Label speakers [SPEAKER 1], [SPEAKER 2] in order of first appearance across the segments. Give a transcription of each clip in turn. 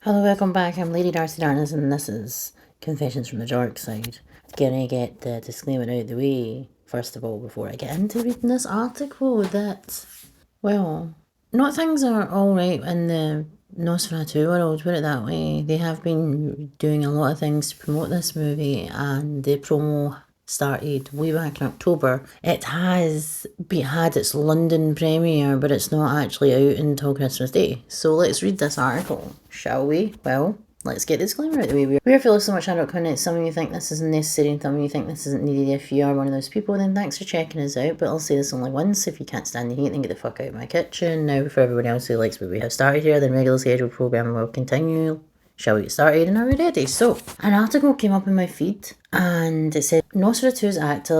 [SPEAKER 1] Hello, welcome back. I'm Lady Darcy Darkness, and this is Confessions from the Darkside. Gonna get the disclaimer out of the way, first of all, before I get into reading this article that, well, not things are alright in the Nosferatu world, put it that way. They have been doing a lot of things to promote this movie, and the promo started way back in October. It has had its London premiere, but it's not actually out until Christmas Day. So let's read this article, shall we? Well, let's get the disclaimer out of the way. We are feel so much adult content. Some of you think this isn't necessary, and some of you think this isn't needed. If you are one of those people, then thanks for checking us out. But I'll say this only once. If you can't stand the heat, then get the fuck out of my kitchen. Now, for everybody else who likes what we have started here, the regular scheduled programming will continue. Shall we get started? And are we ready? So, an article came up in my feed and it said Nosferatu's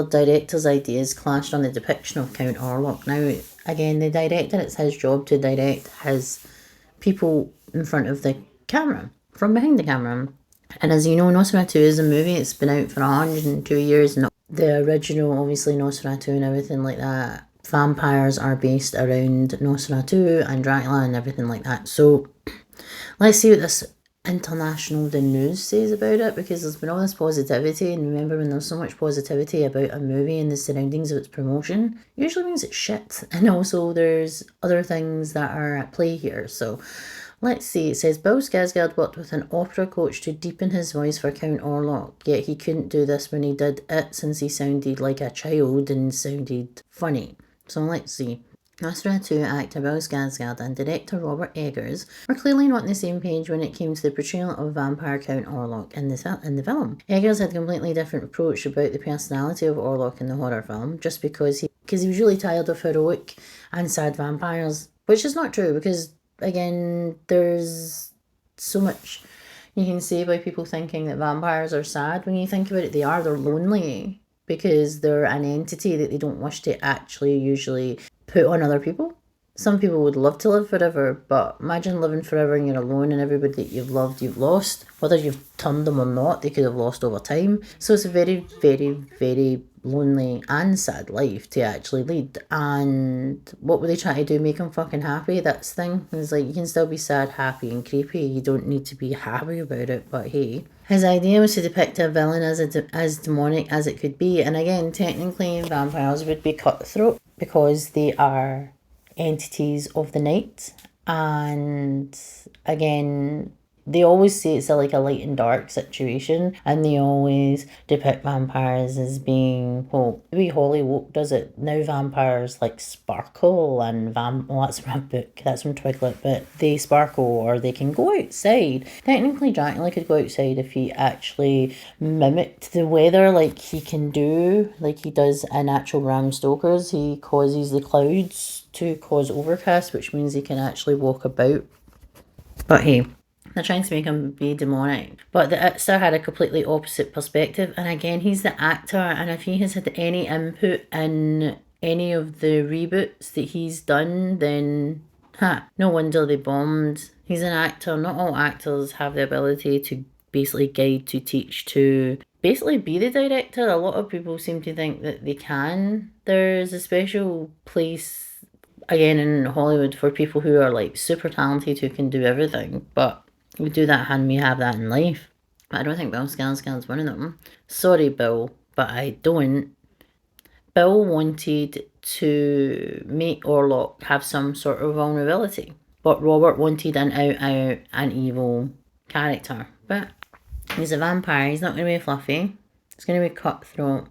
[SPEAKER 1] director's ideas clashed on the depiction of Count Orlok. Now, again, the director, it's his job to direct his people in front of the camera, from behind the camera. And as you know, Nosferatu is a movie. It's been out for 102 years. And the original, obviously, Nosferatu and everything like that. Vampires are based around Nosferatu and Dracula and everything like that. So, let's see what this international the news says about it, because there's been all this positivity, and remember, when there's so much positivity about a movie and the surroundings of its promotion, usually means it's shit. And also there's other things that are at play here. So let's see. It says Bill Skarsgard worked with an opera coach to deepen his voice for Count Orlok, yet he couldn't do this when he did it since he sounded like a child and sounded funny. So let's see. Nosferatu actor Bill Skarsgard and director Robert Eggers were clearly not on the same page when it came to the portrayal of vampire Count Orlok in the film. Eggers had a completely different approach about the personality of Orlok in the horror film, just because he was really tired of heroic and sad vampires, which is not true, because, again, there's so much you can say by people thinking that vampires are sad. When you think about it, they're lonely, because they're an entity that they don't wish to actually usually put on other people. Some people would love to live forever, but imagine living forever and you're alone, and everybody that you've loved, you've lost. Whether you've turned them or not, they could have lost over time. So it's a very, very, very lonely and sad life to actually lead. And what were they trying to do? Make them fucking happy? That's the thing. It's like, you can still be sad, happy and creepy. You don't need to be happy about it, but hey. His idea was to depict a villain as demonic as it could be. And again, technically vampires would be cutthroat, because they are entities of the night. And again, they always say it's like a light and dark situation, and they always depict vampires as being, well, the way Hollywood does it now, vampires like sparkle, and well, that's from a book, that's from Twiglet, but they sparkle, or they can go outside. Technically Dracula could go outside if he actually mimicked the weather like he can do, like he does in actual Bram Stoker's. He causes the clouds to cause overcast, which means he can actually walk about. But hey, they're trying to make him be demonic. But the It still had a completely opposite perspective. And again, he's the actor, and if he has had any input in any of the reboots that he's done, then no wonder they bombed. He's an actor. Not all actors have the ability to basically guide, to teach, to basically be the director. A lot of people seem to think that they can. There's a special place, again, in Hollywood for people who are like super talented, who can do everything. But we do that, and we have that in life. But I don't think Bill Skarsgard's one of them. Sorry, Bill, but I don't. Bill wanted to make Orlok have some sort of vulnerability, but Robert wanted an out and evil character. But he's a vampire. He's not going to be fluffy. It's going to be cutthroat.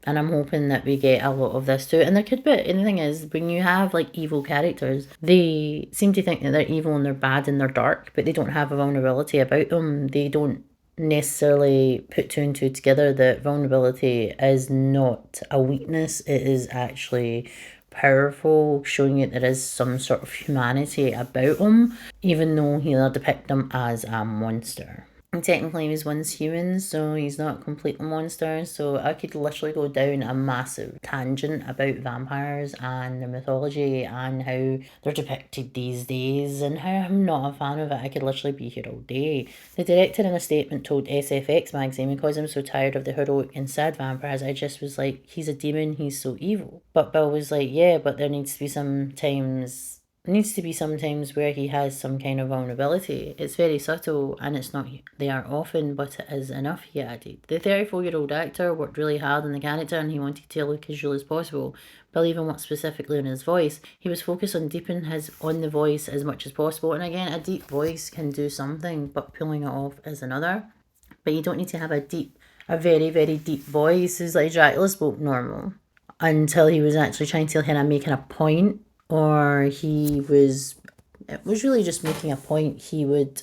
[SPEAKER 1] And I'm hoping that we get a lot of this too. And there could be. And the thing is, when you have like evil characters, they seem to think that they're evil and they're bad and they're dark, but they don't have a vulnerability about them. They don't necessarily put two and two together that vulnerability is not a weakness. It is actually powerful, showing that there is some sort of humanity about them, even though he'll depict them as a monster. And technically he was once human, so he's not a complete monster. So I could literally go down a massive tangent about vampires and their mythology and how they're depicted these days, and how I'm not a fan of it. I could literally be here all day. The director in a statement told SFX magazine, because I'm so tired of the heroic and sad vampires, I just was like, he's a demon, he's so evil. But Bill was like, yeah, but there needs to be sometimes needs to be sometimes where he has some kind of vulnerability. It's very subtle and it's not there often, but it is enough, he added. The 34-year-old actor worked really hard on the character and he wanted to look as real as possible, believing what specifically on his voice. He was focused on deepening his on the voice as much as possible, and again, a deep voice can do something, but pulling it off is another. But you don't need to have a very, very deep voice. It's like Dracula spoke normal until he was actually trying to kind of making a point, or it was really just making a point. He would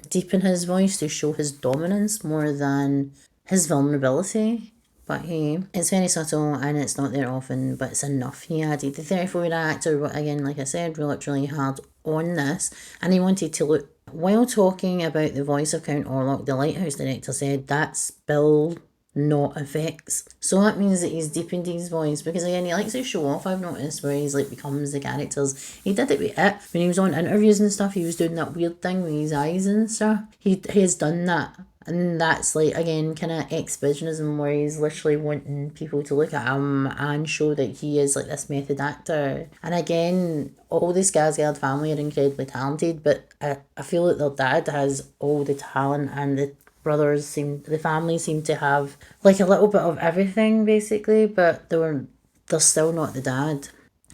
[SPEAKER 1] deepen his voice to show his dominance more than his vulnerability. But hey, it's very subtle and it's not there often, but it's enough, he added. The 34-year-old actor, again, like I said, worked really hard on this, and he wanted to look. While talking about the voice of Count Orlok, the Lighthouse director said that's Bill, not effects. So that means that he's deepened his voice, because again, he likes to show off, I've noticed, where he's like becomes the characters. He did it with it. When he was on interviews and stuff, he was doing that weird thing with his eyes and stuff. He has done that. And that's like, again, kind of exhibitionism, where he's literally wanting people to look at him and show that he is like this method actor. And again, all the Skarsgard family are incredibly talented, but I feel like their dad has all the talent, and the family seem to have like a little bit of everything basically, but they're still not the dad.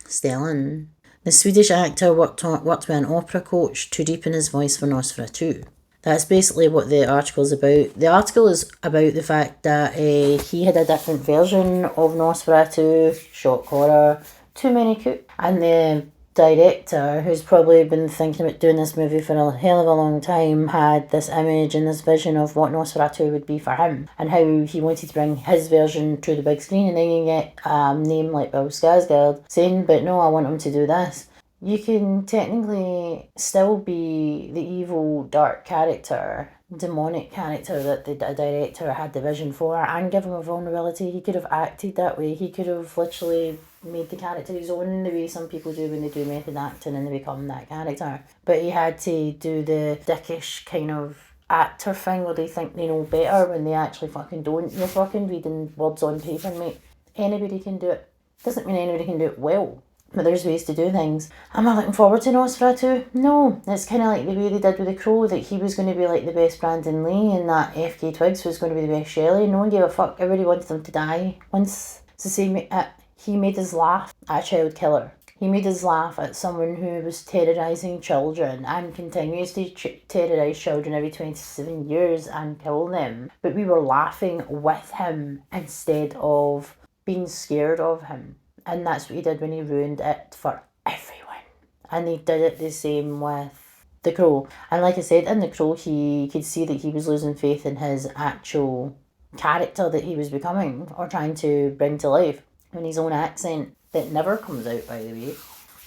[SPEAKER 1] Stellan. The Swedish actor worked with an opera coach to deepen his voice for Nosferatu. That's basically what the article is about. The article is about the fact that he had a different version of Nosferatu, shock horror, too many cooks. And the director, who's probably been thinking about doing this movie for a hell of a long time, had this image and this vision of what Nosferatu would be for him, and how he wanted to bring his version to the big screen. And then you get a name like Bill Skarsgård saying, but no, I want him to do this. You can technically still be the evil, dark character, demonic character that the director had the vision for, and give him a vulnerability. He could have acted that way. He could have literally made the character his own, the way some people do when they do method acting and they become that character. But he had to do the dickish kind of actor thing where they think they know better when they actually fucking don't. You're fucking reading words on paper, mate. Anybody can do it. Doesn't mean anybody can do it well, but there's ways to do things. Am I looking forward to Nosferatu? No. It's kind of like the way they did with The Crow, that he was going to be like the best Brandon Lee and that FK Twigs was going to be the best Shelley. No one gave a fuck. Everybody wanted them to die. Once it's the same, he made us laugh at a child killer. He made us laugh at someone who was terrorising children and continues to terrorise children every 27 years and kill them. But we were laughing with him instead of being scared of him. And that's what he did when he ruined it for everyone. And he did it the same with The Crow. And like I said, in The Crow, he could see that he was losing faith in his actual character that he was becoming or trying to bring to life. And his own accent, that never comes out, by the way.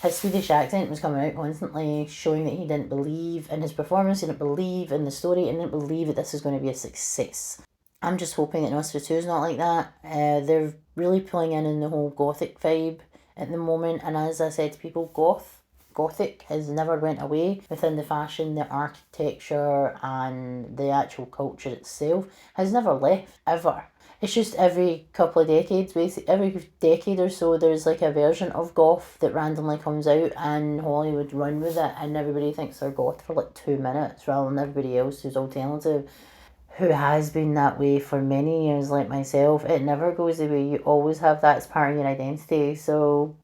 [SPEAKER 1] His Swedish accent was coming out constantly, showing that he didn't believe in his performance, he didn't believe in the story, and didn't believe that this was going to be a success. I'm just hoping that Nosferatu is not like that. They're really pulling in the whole gothic vibe at the moment, and as I said to people, gothic has never went away within the fashion, the architecture, and the actual culture itself has never left, ever. It's just every couple of decades, basically, every decade or so, there's like a version of goth that randomly comes out and Hollywood run with it, and everybody thinks they're goth for like 2 minutes rather than everybody else who's alternative, who has been that way for many years, like myself. It never goes away. You always have that as part of your identity. So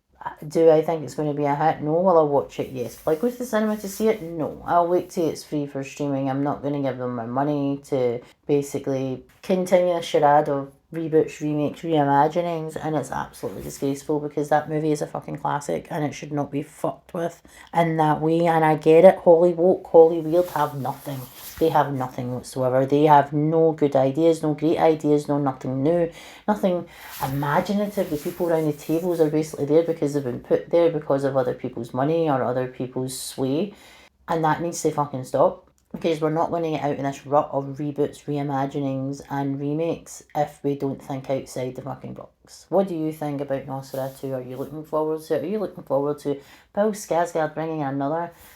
[SPEAKER 1] do I think it's going to be a hit? No. Will I watch it? Yes. Will I go to the cinema to see it? No. I'll wait till it's free for streaming. I'm not going to give them my money to basically continue a charade of reboots, remakes, reimaginings, and it's absolutely disgraceful because that movie is a fucking classic and it should not be fucked with in that way. And I get it, Holly woke, Holly weird have nothing. They have nothing whatsoever. They have no good ideas, no great ideas, no nothing new, nothing imaginative. The people around the tables are basically there because they've been put there because of other people's money or other people's sway, and that needs to fucking stop. Because we're not going to get out in this rut of reboots, reimaginings and remakes if we don't think outside the fucking box. What do you think about Nosferatu? Are you looking forward to it? Are you looking forward to Bill Skarsgård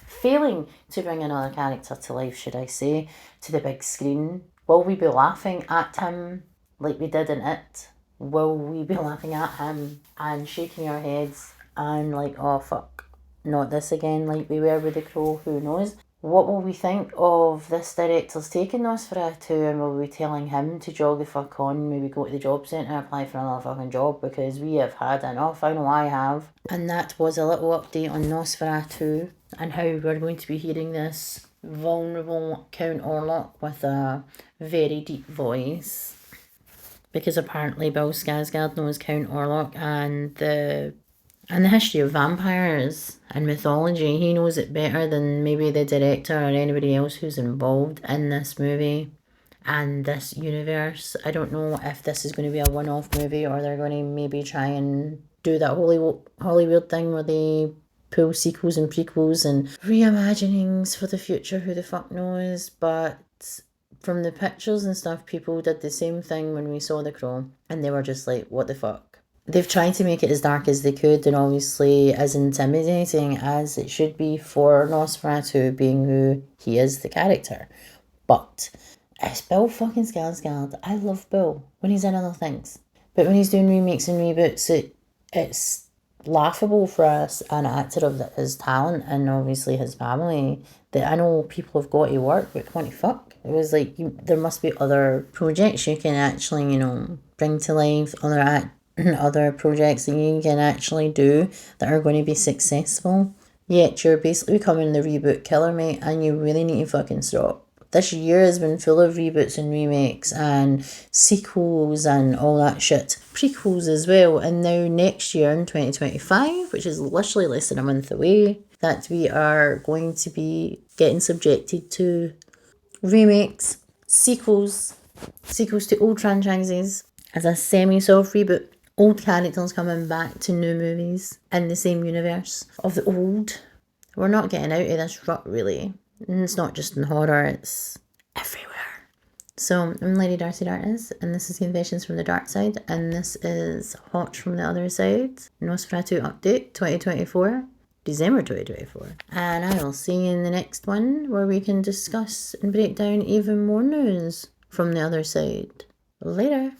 [SPEAKER 1] failing to bring another character to life, should I say, to the big screen? Will we be laughing at him like we did in It? Will we be laughing at him and shaking our heads and like, oh fuck, not this again like we were with The Crow, who knows. What will we think of this director's taking Nosferatu, and will we be telling him to jog the fuck on, maybe go to the job centre and apply for another fucking job, because we have had enough. I know I have. And that was a little update on Nosferatu and how we're going to be hearing this vulnerable Count Orlok with a very deep voice. Because apparently Bill Skarsgard knows Count Orlok and the history of vampires and mythology. He knows it better than maybe the director or anybody else who's involved in this movie and this universe. I don't know if this is going to be a one-off movie, or they're going to maybe try and do that Hollywood thing where they pull sequels and prequels and reimaginings for the future. Who the fuck knows? But from the pictures and stuff, people did the same thing when we saw The Crow, and they were just like, what the fuck? They've tried to make it as dark as they could, and obviously as intimidating as it should be for Nosferatu, being who he is, the character. But it's Bill fucking Skarsgård. I love Bill when he's in other things. But when he's doing remakes and reboots, it's laughable for us, an actor of his talent and obviously his family, that I know people have got to work, but what the fuck? It was like, there must be other projects you can actually, bring to life, other projects that you can actually do that are going to be successful. Yet you're basically becoming the reboot killer, mate, and you really need to fucking stop. This year has been full of reboots and remakes and sequels and all that shit. Prequels as well. And now next year in 2025, which is literally less than a month away, that we are going to be getting subjected to remakes, sequels to old franchises as a semi-soft reboot. Old characters coming back to new movies in the same universe of the old. We're not getting out of this rut, really. And it's not just in horror, it's everywhere. So, I'm Lady Darcy Darkness, and this is Confessions from the Darkside, and this is Hawtt from the Other Side, Nosferatu Update 2024, December 2024. And I will see you in the next one, where we can discuss and break down even more news from the other side. Later.